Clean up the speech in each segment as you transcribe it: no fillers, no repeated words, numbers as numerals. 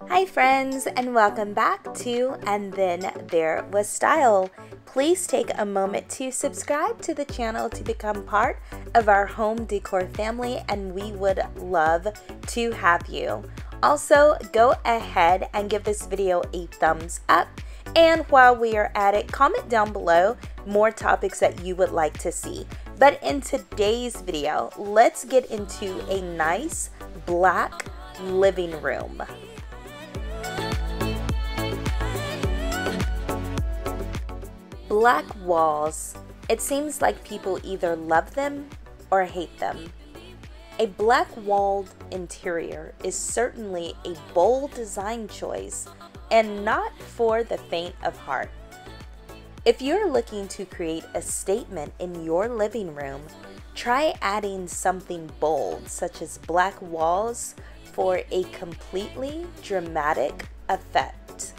Hi friends, and welcome back to And Then There Was Style. Please take a moment to subscribe to the channel to become part of our home decor family, and we would love to have you. Also, go ahead and give this video a thumbs up, and while we are at it, comment down below more topics that you would like to see. But in today's video, let's get into a nice black living room. Black walls. It seems like people either love them or hate them. A black walled interior is certainly a bold design choice and not for the faint of heart. If you're looking to create a statement in your living room, try adding something bold such as black walls for a completely dramatic effect.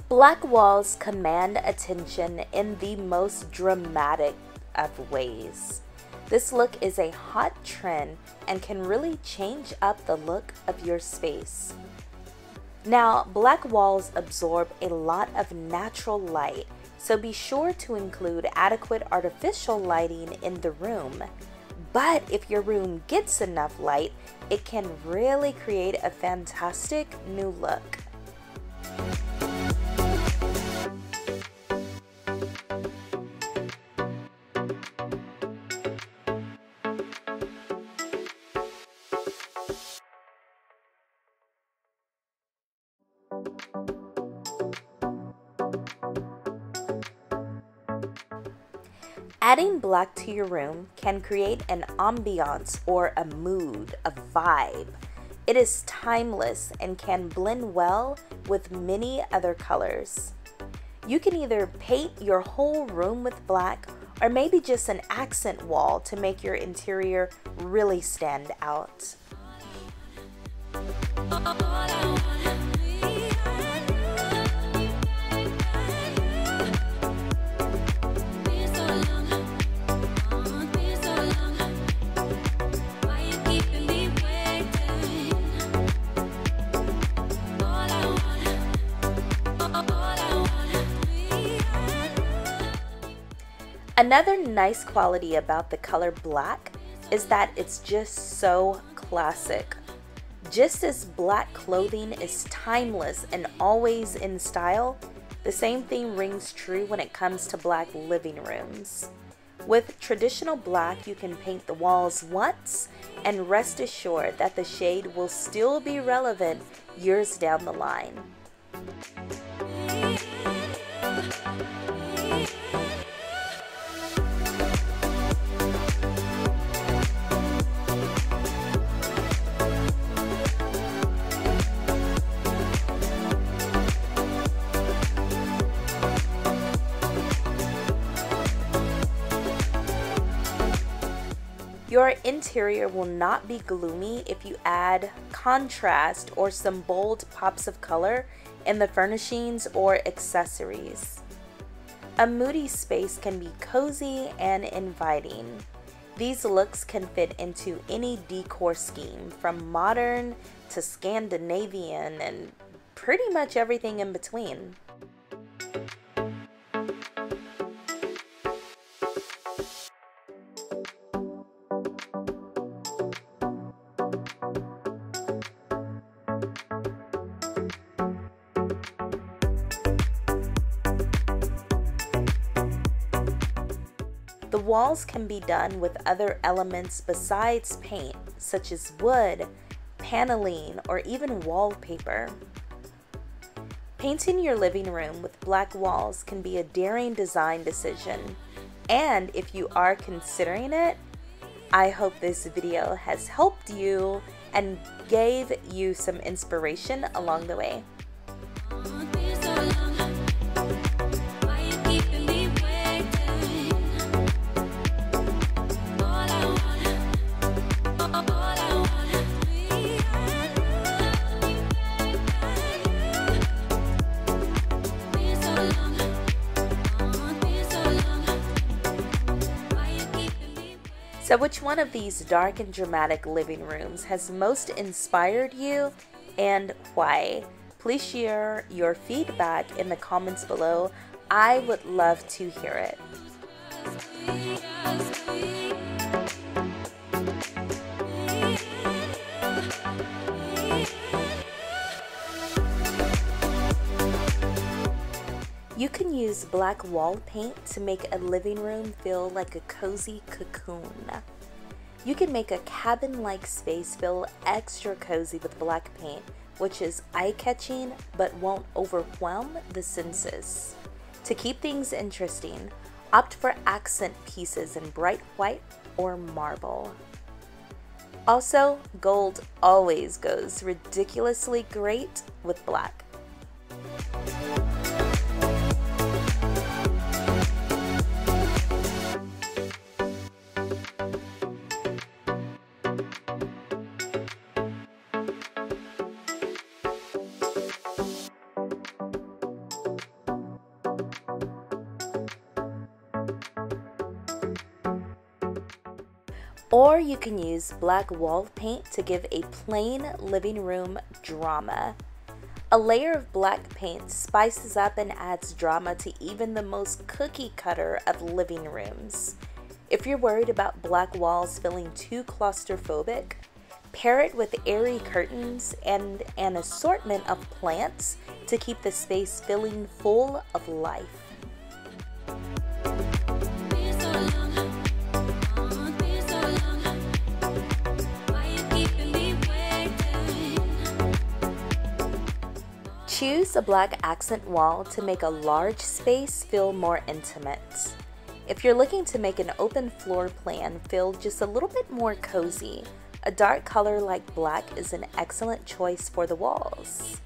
Black walls command attention in the most dramatic of ways. This look is a hot trend and can really change up the look of your space. Now, black walls absorb a lot of natural light, so be sure to include adequate artificial lighting in the room. But if your room gets enough light, it can really create a fantastic new look. Adding black to your room can create an ambiance or a mood, a vibe. It is timeless and can blend well with many other colors. You can either paint your whole room with black or maybe just an accent wall to make your interior really stand out. Another nice quality about the color black is that it's just so classic. Just as black clothing is timeless and always in style, the same thing rings true when it comes to black living rooms. With traditional black, you can paint the walls once and rest assured that the shade will still be relevant years down the line. Your interior will not be gloomy if you add contrast or some bold pops of color in the furnishings or accessories. A moody space can be cozy and inviting. These looks can fit into any decor scheme, from modern to Scandinavian and pretty much everything in between. The walls can be done with other elements besides paint, such as wood, paneling, or even wallpaper. Painting your living room with black walls can be a daring design decision, and if you are considering it, I hope this video has helped you and gave you some inspiration along the way. So which one of these dark and dramatic living rooms has most inspired you and why? Please share your feedback in the comments below. I would love to hear it. You can use black wall paint to make a living room feel like a cozy cocoon. You can make a cabin-like space feel extra cozy with black paint, which is eye-catching but won't overwhelm the senses. To keep things interesting, opt for accent pieces in bright white or marble. Also, gold always goes ridiculously great with black. Or you can use black wall paint to give a plain living room drama. A layer of black paint spices up and adds drama to even the most cookie cutter of living rooms. If you're worried about black walls feeling too claustrophobic, pair it with airy curtains and an assortment of plants to keep the space feeling full of life. Choose a black accent wall to make a large space feel more intimate. If you're looking to make an open floor plan feel just a little bit more cozy, a dark color like black is an excellent choice for the walls.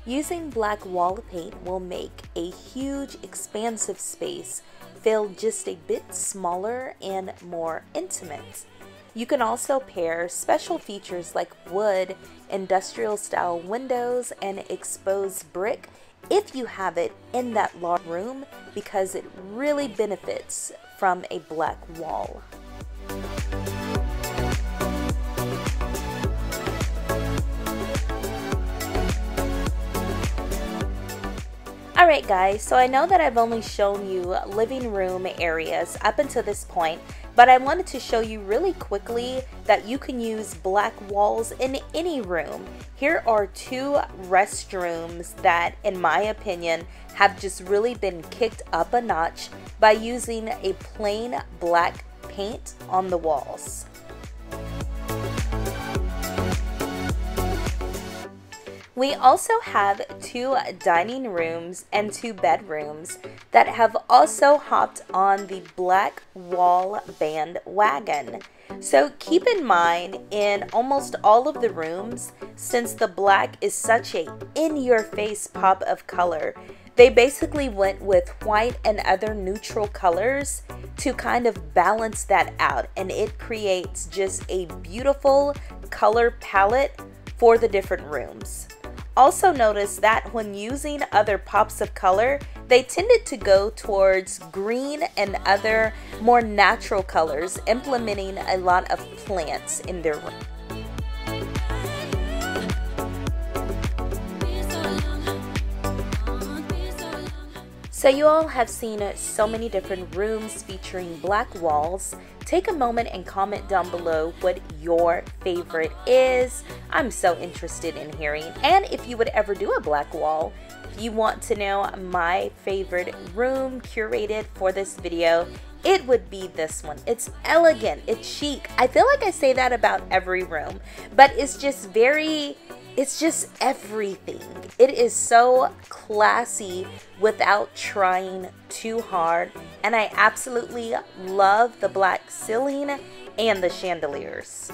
Using black wall paint will make a huge, expansive space feel just a bit smaller and more intimate. You can also pair special features like wood, industrial style windows, and exposed brick if you have it in that large room, because it really benefits from a black wall. Alright guys, so I know that I've only shown you living room areas up until this point, but I wanted to show you really quickly that you can use black walls in any room. Here are two restrooms that, in my opinion, have just really been kicked up a notch by using a plain black paint on the walls. We also have two dining rooms and two bedrooms that have also hopped on the black wall bandwagon. So keep in mind, in almost all of the rooms, since the black is such a in-your-face pop of color, they basically went with white and other neutral colors to kind of balance that out, and it creates just a beautiful color palette for the different rooms. Also notice that when using other pops of color, they tended to go towards green and other more natural colors, implementing a lot of plants in their room. So you all have seen so many different rooms featuring black walls. Take a moment and comment down below what your favorite is. I'm so interested in hearing. And if you would ever do a black wall, if you want to know my favorite room curated for this video, it would be this one. It's elegant, it's chic. I feel like I say that about every room, but it's just everything. It is so classy without trying too hard, and I absolutely love the black ceiling and the chandeliers.